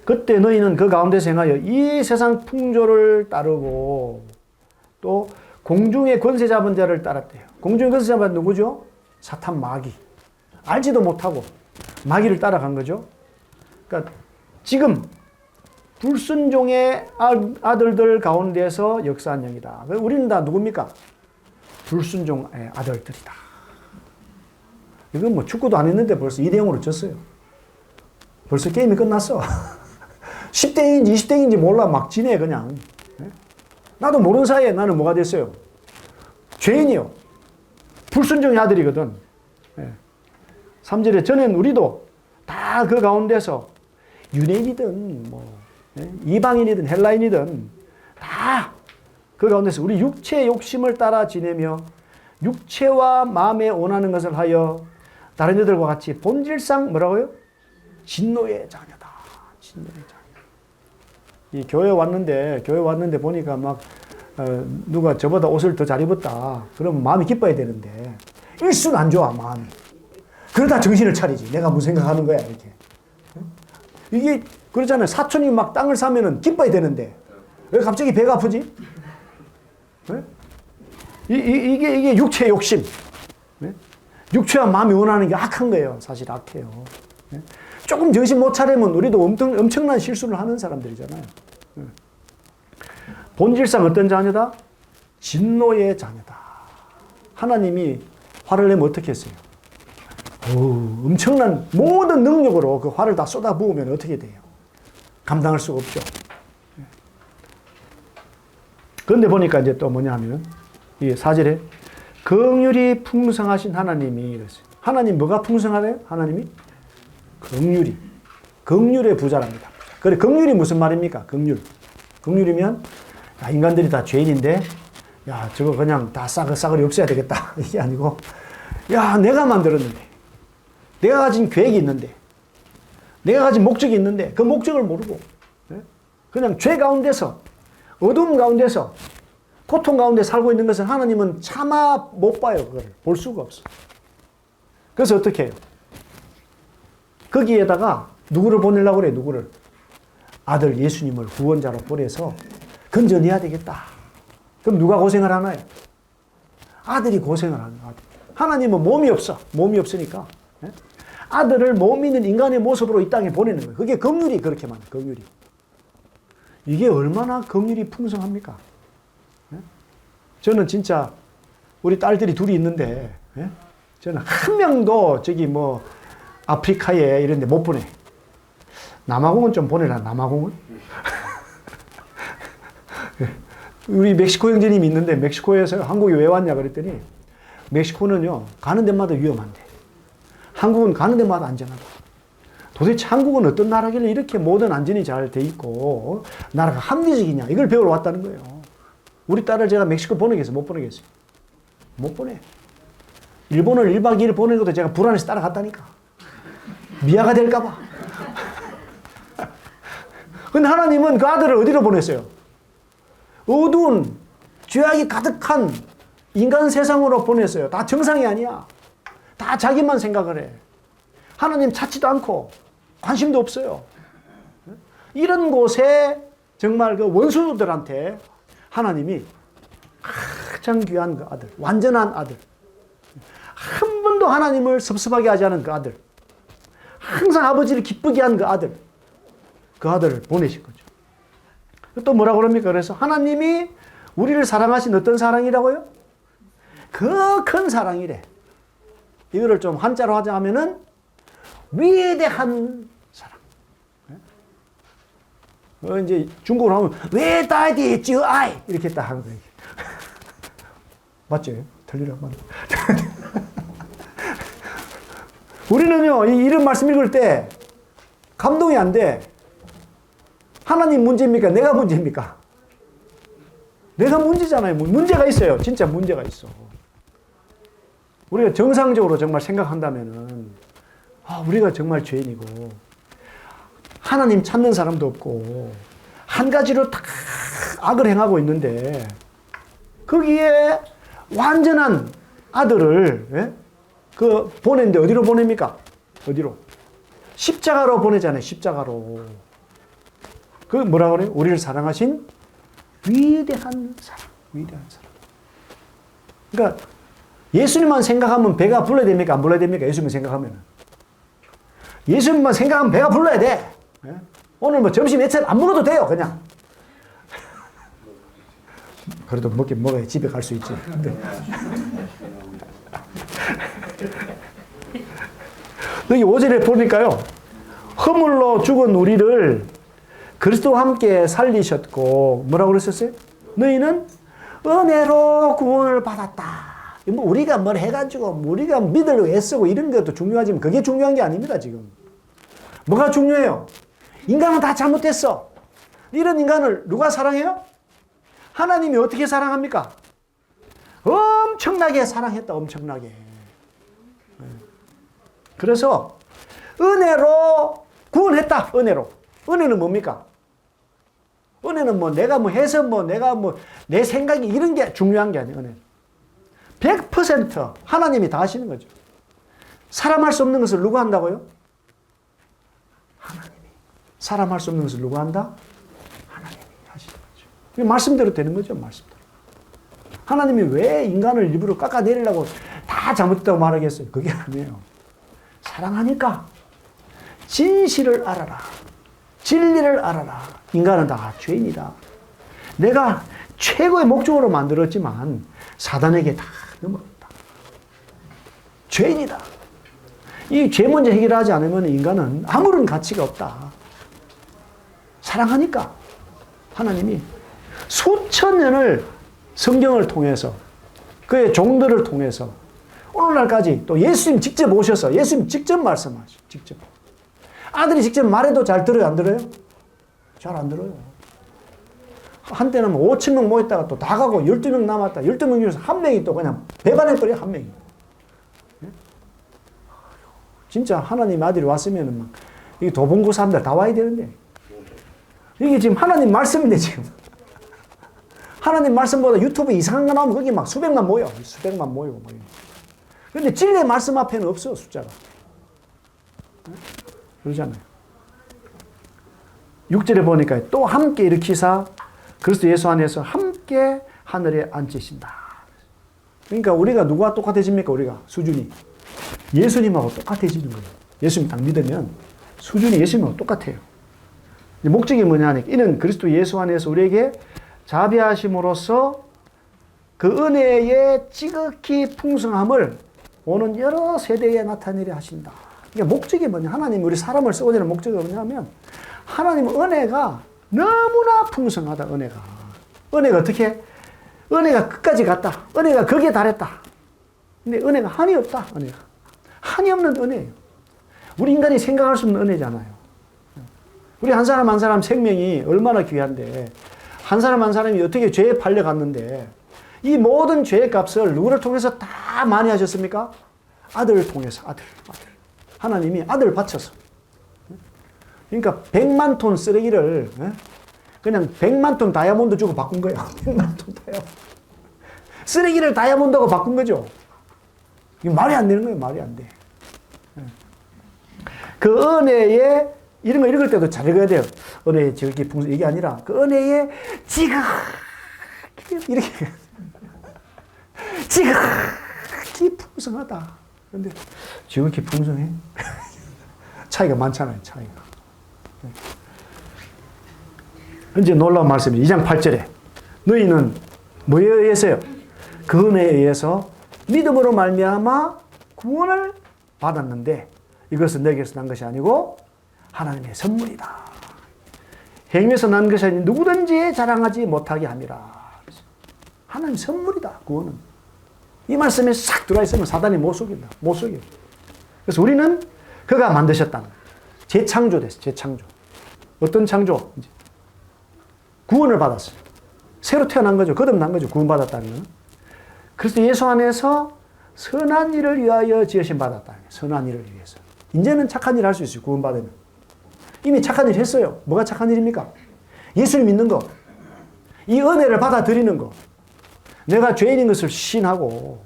그때 너희는 그 가운데서 행하여 이 세상 풍조를 따르고 또 공중의 권세 잡은 자를 따랐대요. 공중의 권세 잡은 자는 누구죠? 사탄 마귀. 알지도 못하고 마귀를 따라간 거죠. 그러니까 지금 불순종의 아들들 가운데서 역사한 영이다. 우리는 다 누굽니까? 불순종의 아들들이다. 이건 뭐 축구도 안 했는데 벌써 2대0으로 졌어요. 벌써 게임이 끝났어. 10대인지 20대인지 몰라 막 지내 그냥. 나도 모르는 사이에 나는 뭐가 됐어요? 죄인이요. 불순종의 아들이거든. 3절에 전엔 우리도 다 그 가운데서 유대인이든 뭐 이방인이든 헬라인이든 다 그 가운데서 우리 육체의 욕심을 따라 지내며 육체와 마음에 원하는 것을 하여 다른 이들과 같이 본질상 뭐라고요? 진노의 자녀다. 진노의 자녀. 이 교회 왔는데 보니까 막 누가 저보다 옷을 더 잘 입었다. 그러면 마음이 기뻐야 되는데 일순 안 좋아 마음이. 그러다 정신을 차리지. 내가 무슨 생각하는 거야 이렇게. 이게 그러잖아요. 사촌이 막 땅을 사면은 기뻐야 되는데 왜 갑자기 배가 아프지? 이게 육체의 욕심. 육체와 마음이 원하는 게 악한 거예요. 사실 악해요. 조금 정신 못 차리면 우리도 엄청난 실수를 하는 사람들이잖아요. 본질상 어떤 자녀다? 진노의 자녀다. 하나님이 화를 내면 어떻게 했어요? 엄청난 모든 능력으로 그 화를 다 쏟아부으면 어떻게 돼요? 감당할 수가 없죠. 그런데 보니까 이제 또 뭐냐 하면 이 4절에 긍휼이 풍성하신 하나님이 이랬어요. 하나님 뭐가 풍성하래요? 하나님이 긍휼의 부자랍니다. 그래 긍휼이 무슨 말입니까? 긍휼이면 야, 인간들이 다 죄인인데 야 저거 그냥 다 싸그리 없애야 되겠다 이게 아니고 야 내가 만들었는데 내가 가진 계획이 있는데 내가 가진 목적이 있는데 그 목적을 모르고 그냥 죄 가운데서 어둠 가운데서 고통 가운데 살고 있는 것을 하나님은 차마 못 봐요. 그걸 볼 수가 없어. 그래서 어떻게 해요? 거기에다가 누구를 보내려고 그래? 누구를? 아들 예수님을 구원자로 보내서 건져내야 되겠다. 그럼 누가 고생을 하나요? 아들이 고생을 하는 거예요. 하나님은 몸이 없어. 몸이 없으니까 아들을 몸 있는 인간의 모습으로 이 땅에 보내는 거예요. 그게 긍휼이 그렇게 많아요. 긍휼이. 이게 얼마나 긍휼이 풍성합니까? 저는 진짜 우리 딸들이 둘이 있는데 저는 한 명도 저기 뭐 아프리카에 이런 데 못 보내. 남아공은 좀 보내라. 남아공은. 우리 멕시코 형제님이 있는데 멕시코에서 한국에 왜 왔냐 그랬더니 멕시코는요 가는 데마다 위험한데 한국은 가는 데마다 안전하다. 도대체 한국은 어떤 나라길래 이렇게 모든 안전이 잘 돼 있고 나라가 합리적이냐 이걸 배우러 왔다는 거예요. 우리 딸을 제가 멕시코 보내겠어요? 못 보내겠어요? 못 보내. 일본을 1박 2일 보내는 것도 제가 불안해서 따라갔다니까. 미아가 될까 봐. 근데 하나님은 그 아들을 어디로 보냈어요? 어두운 죄악이 가득한 인간 세상으로 보냈어요. 다 정상이 아니야. 다 자기만 생각을 해. 하나님 찾지도 않고 관심도 없어요. 이런 곳에 정말 그 원수들한테 하나님이 가장 귀한 그 아들, 완전한 아들, 한 번도 하나님을 섭섭하게 하지 않은 그 아들, 항상 아버지를 기쁘게 한 그 아들을 보내신 거죠. 또 뭐라고 그럽니까? 그래서 하나님이 우리를 사랑하신 어떤 사랑이라고요? 그 큰 사랑이래. 이거를 좀 한자로 하자면은 위대한 사랑. 이제 중국어로 하면 외다이디 쯔아이 이렇게 딱 하는 거예요. 맞죠? 틀리라고 말. 우리는요 이런 말씀 읽을 때 감동이 안 돼. 하나님 문제입니까? 내가 문제입니까? 내가 문제잖아요. 문제가 있어요. 진짜 문제가 있어. 우리가 정상적으로 정말 생각한다면은 우리가 정말 죄인이고 하나님 찾는 사람도 없고 한 가지로 다 악을 행하고 있는데 거기에 완전한 아들을 보냈는데 어디로 보냅니까? 어디로? 십자가로 보내잖아요. 십자가로. 그 뭐라 그래요? 우리를 사랑하신 위대한 사랑. 위대한 사랑. 그러니까 예수님만 생각하면 배가 불러야 됩니까? 안 불러야 됩니까? 예수님만 생각하면. 예수님만 생각하면 배가 불러야 돼. 오늘 뭐 점심 예찬 안 먹어도 돼요. 그냥. 그래도 먹긴 먹어야 집에 갈 수 있지. 여기 5절에 보니까요. 허물로 죽은 우리를 그리스도와 함께 살리셨고 뭐라고 그랬었어요? 너희는 은혜로 구원을 받았다. 뭐 우리가 뭘 해가지고 우리가 믿으려고 애쓰고 이런 것도 중요하지만 그게 중요한 게 아닙니다. 지금 뭐가 중요해요? 인간은 다 잘못했어. 이런 인간을 누가 사랑해요? 하나님이 어떻게 사랑합니까? 엄청나게 사랑했다. 엄청나게. 그래서 은혜로 구원했다. 은혜로. 은혜는 뭡니까? 은혜는 뭐 내가 뭐 해서 뭐 내가 뭐 내 생각이 이런 게 중요한 게 아니에요. 은혜는 100% 하나님이 다 하시는 거죠. 사람 할 수 없는 것을 누가 한다고요? 하나님이. 사람 할 수 없는 것을 누가 한다? 하나님이 하시는 거죠. 말씀대로 되는 거죠. 말씀대로. 하나님이 왜 인간을 일부러 깎아내리려고 다 잘못했다고 말하겠어요? 그게 아니에요. 사랑하니까 진실을 알아라. 진리를 알아라. 인간은 다 죄인이다. 내가 최고의 목적으로 만들었지만 사단에게 다 넘어갔다. 죄인이다. 이 죄 문제 해결하지 않으면 인간은 아무런 가치가 없다. 사랑하니까 하나님이 수천 년을 성경을 통해서 그의 종들을 통해서 오늘날까지 또 예수님 직접 오셔서 예수님 직접 말씀하시죠. 직접. 아들이 직접 말해도 잘 들어요? 안 들어요? 잘 안 들어요. 한때는 5천 명 모였다가 또 다 가고 12명 남았다. 12명 중에서 한 명이 또 그냥 배반해버려요. 한 명이. 진짜 하나님 아들이 왔으면 막 이 도봉구 사람들 다 와야 되는데 이게 지금 하나님 말씀인데 지금 하나님 말씀보다 유튜브 이상한 거 나오면 거기 막 수백만 모여. 수백만 모이고 막. 그런데 진리의 말씀 앞에는 없어 숫자가. 그러잖아요. 6절에 보니까 또 함께 일으키사 그리스도 예수 안에서 함께 하늘에 앉히신다. 그러니까 우리가 누구와 똑같아집니까? 우리가 수준이 예수님하고 똑같아지는 거예요. 예수님 딱 믿으면 수준이 예수님하고 똑같아요. 목적이 뭐냐니까 이는 그리스도 예수 안에서 우리에게 자비하심으로써 그 은혜의 지극히 풍성함을 오는 여러 세대에 나타내려 하신다. 그러니까 목적이 뭐냐? 하나님이 우리 사람을 쓰고자 하는 목적이 뭐냐면 하나님은 은혜가 너무나 풍성하다. 은혜가 어떻게? 은혜가 끝까지 갔다. 은혜가 거기에 달했다. 근데 은혜가 한이 없다. 은혜가 한이 없는 은혜예요. 우리 인간이 생각할 수 없는 은혜잖아요. 우리 한 사람 한 사람 생명이 얼마나 귀한데 한 사람 한 사람이 어떻게 죄에 팔려갔는데 이 모든 죄의 값을 누구를 통해서 다 많이 하셨습니까? 아들을 통해서 아들. 하나님이 아들을 바쳐서 그러니까 100만 톤 쓰레기를 그냥 100만 톤 다이아몬드 주고 바꾼 거예요. 100만 톤 다이아몬드. 쓰레기를 다이아몬드하고 바꾼 거죠. 이게 말이 안 되는 거예요. 말이 안 돼. 그 은혜에 이런 거 읽을 때도 잘 읽어야 돼요. 은혜의 지극히 풍성 이게 아니라 그 은혜에 지극히 이렇게 지극히 풍성하다. 그런데 지극히 풍성해? 차이가 많잖아요. 차이가. 이제 놀라운 말씀이 2장 8절에 너희는 뭐에 의해서요? 그 은혜에 의해서 믿음으로 말미암아 구원을 받았는데 이것은 너에게서 난 것이 아니고 하나님의 선물이다. 행위에서 난 것이 아니 누구든지 자랑하지 못하게 함이라. 하나님 선물이다. 구원은. 이 말씀에 싹 들어와 있으면 사단이 못 속인다. 못 속여. 그래서 우리는 그가 만드셨다. 재창조됐어. 재창조. 어떤 창조? 이제 구원을 받았어요. 새로 태어난 거죠. 거듭난 거죠. 구원받았다는 건. 그래서 예수 안에서 선한 일을 위하여 지으심 받았다는 거예요. 선한 일을 위해서. 이제는 착한 일을 할 수 있어요. 구원받으면. 이미 착한 일 했어요. 뭐가 착한 일입니까? 예수를 믿는 거. 이 은혜를 받아들이는 거. 내가 죄인인 것을 시인하고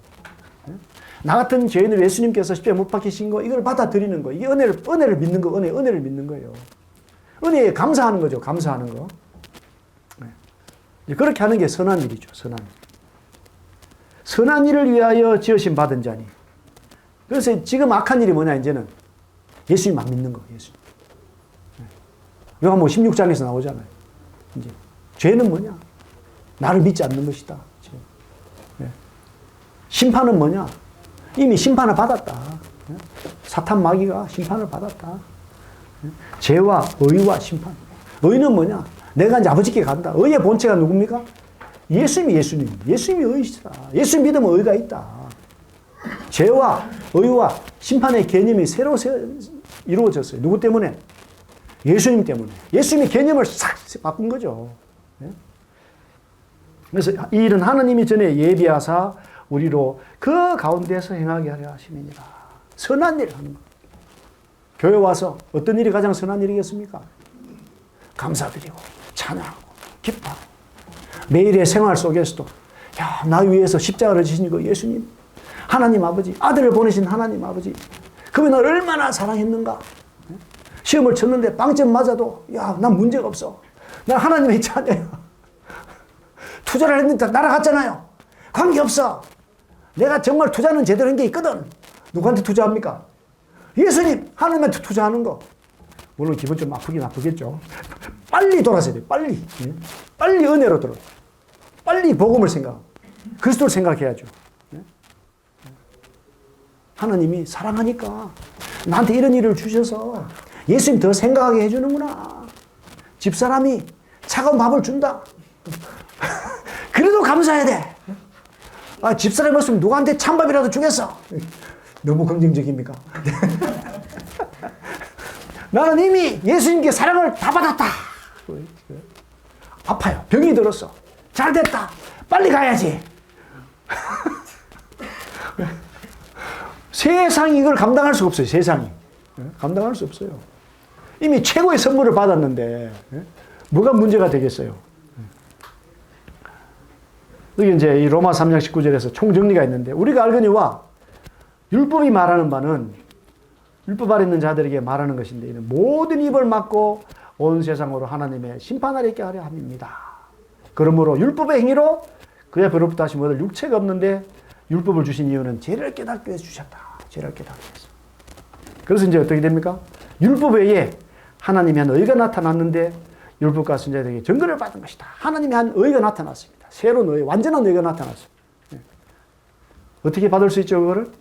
나 같은 죄인을 예수님께서 십자가에 못 박히신 거 이걸 받아들이는 거. 이게 은혜를 믿는 거. 은혜를 믿는 거예요. 은혜에 감사하는 거죠. 감사하는 거. 그렇게 하는 게 선한 일이죠. 선한 일. 선한 일을 위하여 지으심 받은 자니. 그래서 지금 악한 일이 뭐냐 이제는 예수님만 믿는 거. 예수님. 요한복음 16장에서 나오잖아요. 이제 죄는 뭐냐? 나를 믿지 않는 것이다. 심판은 뭐냐? 이미 심판을 받았다. 사탄 마귀가 심판을 받았다. 죄와 의와 심판. 의는 뭐냐? 내가 이제 아버지께 간다. 의의 본체가 누굽니까? 예수님이 의이시다. 예수님 믿으면 의가 있다. 죄와 의와 심판의 개념이 새로 이루어졌어요. 누구 때문에? 예수님 때문에. 예수님이 개념을 싹 바꾼 거죠. 그래서 이 일은 하나님이 전에 예비하사 우리로 그 가운데서 행하게 하려 하심이니라. 선한 일을 하는 거. 교회 와서 어떤 일이 가장 선한 일이겠습니까? 감사드리고 찬양하고 기뻐하고 매일의 생활 속에서도 야, 나 위해서 십자가를 지신 거 예수님, 하나님 아버지, 아들을 보내신 하나님 아버지, 그분이 나를 얼마나 사랑했는가. 시험을 쳤는데 빵점 맞아도 야, 난 문제가 없어. 난 하나님의 자녀야. 투자를 했는데 날아갔잖아요. 관계없어. 내가 정말 투자는 제대로 한 게 있거든. 누구한테 투자합니까? 예수님, 하나님한테 투자하는 거. 물론 기분 좀 아프겠죠. 빨리 돌아서야 돼. 빨리. 빨리 은혜로 들어. 빨리 복음을 생각하고 그리스도를 생각해야죠. 하나님이 사랑하니까 나한테 이런 일을 주셔서 예수님 더 생각하게 해주는구나. 집사람이 차가운 밥을 준다. 그래도 감사해야 돼. 아, 집사람이 없으면 누구한테 찬밥이라도 주겠어. 너무 긍정적입니까? 나는 이미 예수님께 사랑을 다 받았다. 아파요. 병이 들었어. 잘 됐다. 빨리 가야지. 세상이 이걸 감당할 수가 없어요. 세상이. 감당할 수 없어요. 이미 최고의 선물을 받았는데 뭐가 문제가 되겠어요. 여기 이제 이 로마 3장 19절에서 총정리가 있는데 우리가 알거니와 율법이 말하는 바는 율법 아래 있는 자들에게 말하는 것인데 이는 모든 입을 막고 온 세상으로 하나님의 심판을 있게 하려 함입니다. 그러므로 율법의 행위로 그의 배로부터 하신 얻을 육체가 없는데 율법을 주신 이유는 죄를 깨닫기 위해서 주셨다. 죄를 깨닫기 위해서. 그래서 이제 어떻게 됩니까? 율법 외에 하나님이 한 의가 나타났는데 율법과 선자들에게 증거를 받은 것이다. 하나님이 한 의가 나타났습니다. 새로운 의, 완전한 의가 나타났습니다. 어떻게 받을 수 있죠, 그거를?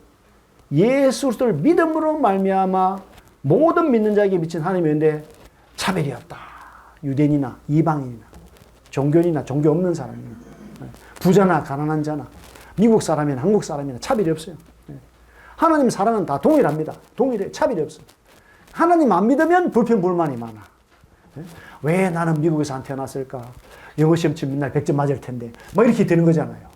예수 그리스도를 믿음으로 말미암아 모든 믿는 자에게 미친 하나님의 은혜에 차별이 없다. 유대인이나 이방인이나 종교인이나 종교 없는 사람이나 부자나 가난한 자나 미국 사람이나 한국 사람이나 차별이 없어요. 하나님 사랑은 다 동일합니다. 동일해. 차별이 없어요. 하나님 안 믿으면 불평불만이 많아. 왜 나는 미국에서 안 태어났을까? 영어 시험 치면 맨날 100점 맞을 텐데. 뭐 이렇게 되는 거잖아요.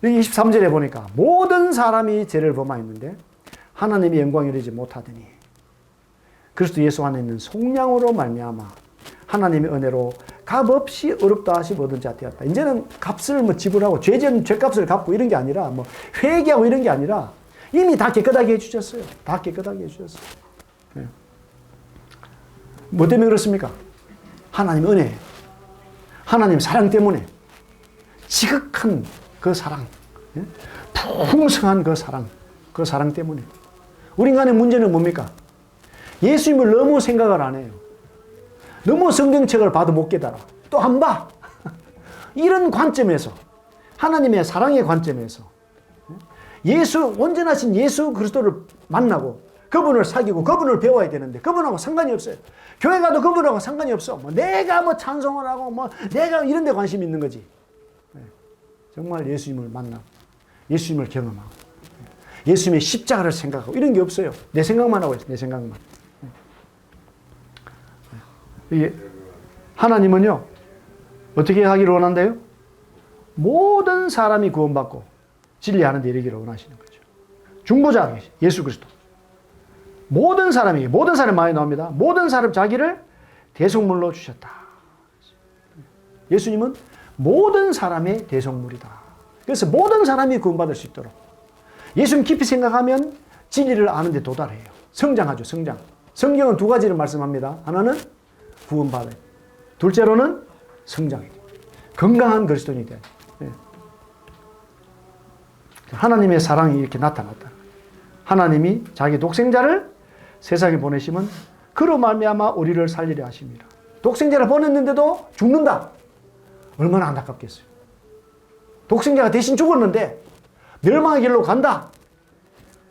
여기 23절에 보니까 모든 사람이 죄를 범하였는데 하나님이 영광을 이루지 못하더니 그리스도 예수 안에 있는 속량으로 말미암아 하나님의 은혜로 값없이 어렵다 하시 뭐든지 되었다. 이제는 값을 뭐 지불하고 죄값을 갚고 이런 게 아니라 뭐 회개하고 이런 게 아니라 이미 다 깨끗하게 해주셨어요. 다 깨끗하게 해주셨어요. 네. 뭐 때문에 그렇습니까? 하나님 은혜, 하나님 사랑 때문에 지극한 그 사랑, 풍성한 그 사랑 때문에. 우리 인간의 문제는 뭡니까? 예수님을 너무 생각을 안 해요. 너무 성경책을 봐도 못 깨달아. 또 안 봐. 이런 관점에서, 하나님의 사랑의 관점에서 온전하신 예수 그리스도를 만나고 그분을 사귀고 그분을 배워야 되는데 그분하고 상관이 없어요. 교회 가도 그분하고 상관이 없어. 내가 찬송을 하고 내가 이런 데 관심이 있는 거지. 정말 예수님을 만나고 예수님을 경험하고 예수님의 십자가를 생각하고 이런 게 없어요. 내 생각만 하고 있어요. 내 생각만. 하나님은요, 어떻게 하기를 원한대요? 모든 사람이 구원받고 진리하는 데 이르기를 원하시는 거죠. 중보자 예수 그리스도. 모든 사람이 많이 나옵니다. 모든 사람 자기를 대속물로 주셨다. 예수님은 모든 사람의 대속물이다. 그래서 모든 사람이 구원받을 수 있도록 예수님 깊이 생각하면 진리를 아는 데 도달해요. 성장하죠. 성장. 성경은 두 가지를 말씀합니다. 하나는 구원받아요. 둘째로는 성장해요. 건강한 그리스도인이 돼요. 하나님의 사랑이 이렇게 나타났다. 하나님이 자기 독생자를 세상에 보내시면 그로 말미암아 우리를 살리려 하십니다. 독생자를 보냈는데도 죽는다. 얼마나 안타깝겠어요. 독생자가 대신 죽었는데 멸망의 길로 간다.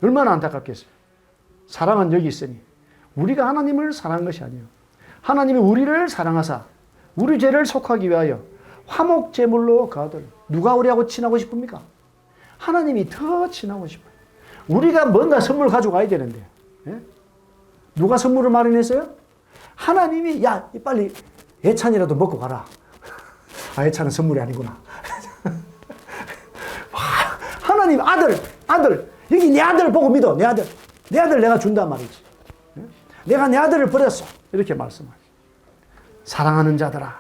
얼마나 안타깝겠어요. 사랑은 여기 있으니 우리가 하나님을 사랑한 것이 아니에요. 하나님이 우리를 사랑하사 우리 죄를 속하기 위하여 화목제물로 그 아들. 누가 우리하고 친하고 싶습니까? 하나님이 더 친하고 싶어요. 우리가 뭔가 선물 가져가야 되는데 누가 선물을 마련했어요? 하나님이 야 빨리 예찬이라도 먹고 가라. 아, 예찬은 선물이 아니구나. 하나님 아들 여기 내 아들 보고 믿어. 내 아들 내가 준단 말이지. 내가 내 아들을 버렸어. 이렇게 말씀하죠. 사랑하는 자들아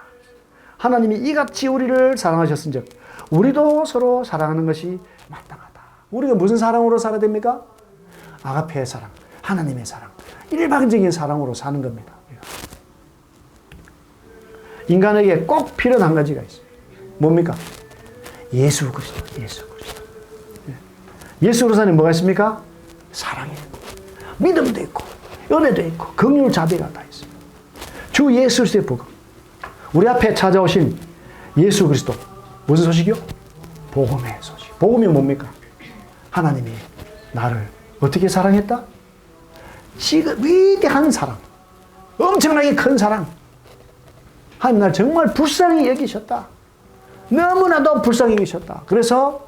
하나님이 이같이 우리를 사랑하셨은즉 우리도 서로 사랑하는 것이 마땅하다. 우리가 무슨 사랑으로 살아야 됩니까? 아가페의 사랑, 하나님의 사랑, 일방적인 사랑으로 사는 겁니다. 인간에게 꼭 필요한 한 가지가 있어요. 뭡니까? 예수 그리스도. 예수 그리스도는 뭐가 있습니까? 사랑이 있고 믿음도 있고 은혜도 있고 긍휼 자비가 다 있어요. 주 예수 그리스도의 복음. 우리 앞에 찾아오신 예수 그리스도. 무슨 소식이요? 복음의 소식. 복음이 뭡니까? 하나님이 나를 어떻게 사랑했다? 지금 위대한 사랑. 엄청나게 큰 사랑. 하나님 나를 정말 불쌍히 여기셨다. 너무나도 불쌍히 여기셨다. 그래서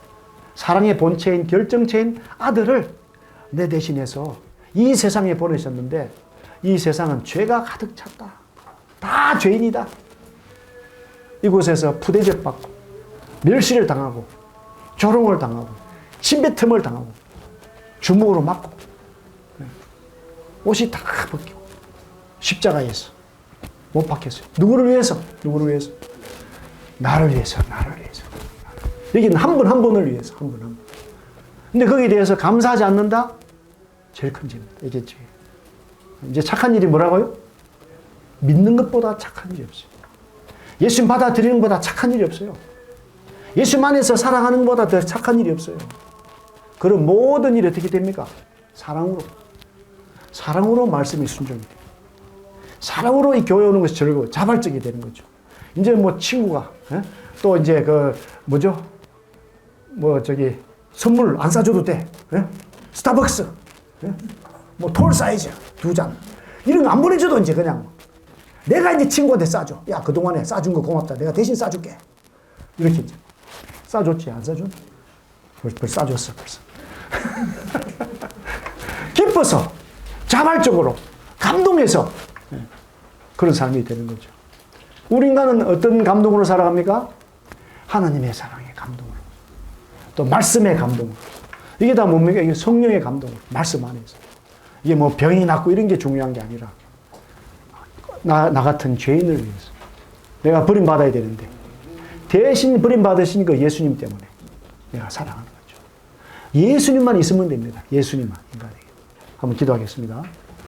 사랑의 본체인 결정체인 아들을 내 대신해서 이 세상에 보내셨는데 이 세상은 죄가 가득 찼다. 다 죄인이다. 이곳에서 푸대접받고 멸시를 당하고 조롱을 당하고 침뱉음을 당하고 주먹으로 맞고 옷이 다 벗기고 십자가에서 못 박혔어요. 누구를 위해서? 나를 위해서. 여기는 한 분 한 분을 위해서. 한 분. 근데 거기에 대해서 감사하지 않는다? 제일 큰 죄입니다. 이게 죄. 이제 착한 일이 뭐라고요? 믿는 것보다 착한 일이 없어요. 예수님 받아들이는 것보다 착한 일이 없어요. 예수님 안에서 사랑하는 것보다 더 착한 일이 없어요. 그런 모든 일이 어떻게 됩니까? 사랑으로 말씀이 순종이 돼요. 사랑으로 이 교회 오는 것이 즐거워. 자발적이 되는 거죠. 이제 친구가, 또 이제 선물 안 싸줘도 돼. 스타벅스, 톨 사이즈 2잔. 이런 거 안 보내줘도 이제 그냥 내가 이제 친구한테 싸줘. 야, 그동안에 싸준 거 고맙다. 내가 대신 싸줄게. 이렇게 이제. 싸줬지, 안 싸줬나? 벌써 싸줬어, 벌써. 기뻐서, 자발적으로, 감동해서 그런 삶이 되는 거죠. 우리 인간은 어떤 감동으로 살아갑니까? 하나님의 사랑의 감동으로. 또 말씀의 감동으로. 이게 다 뭡니까? 이게 성령의 감동으로. 말씀 안에서. 이게 병이 낫고 이런 게 중요한 게 아니라 나 같은 죄인을 위해서. 내가 버림받아야 되는데 대신 버림받으신 그 예수님 때문에 내가 사랑하는 거죠. 예수님만 있으면 됩니다. 예수님만 인간에게. 한번 기도하겠습니다.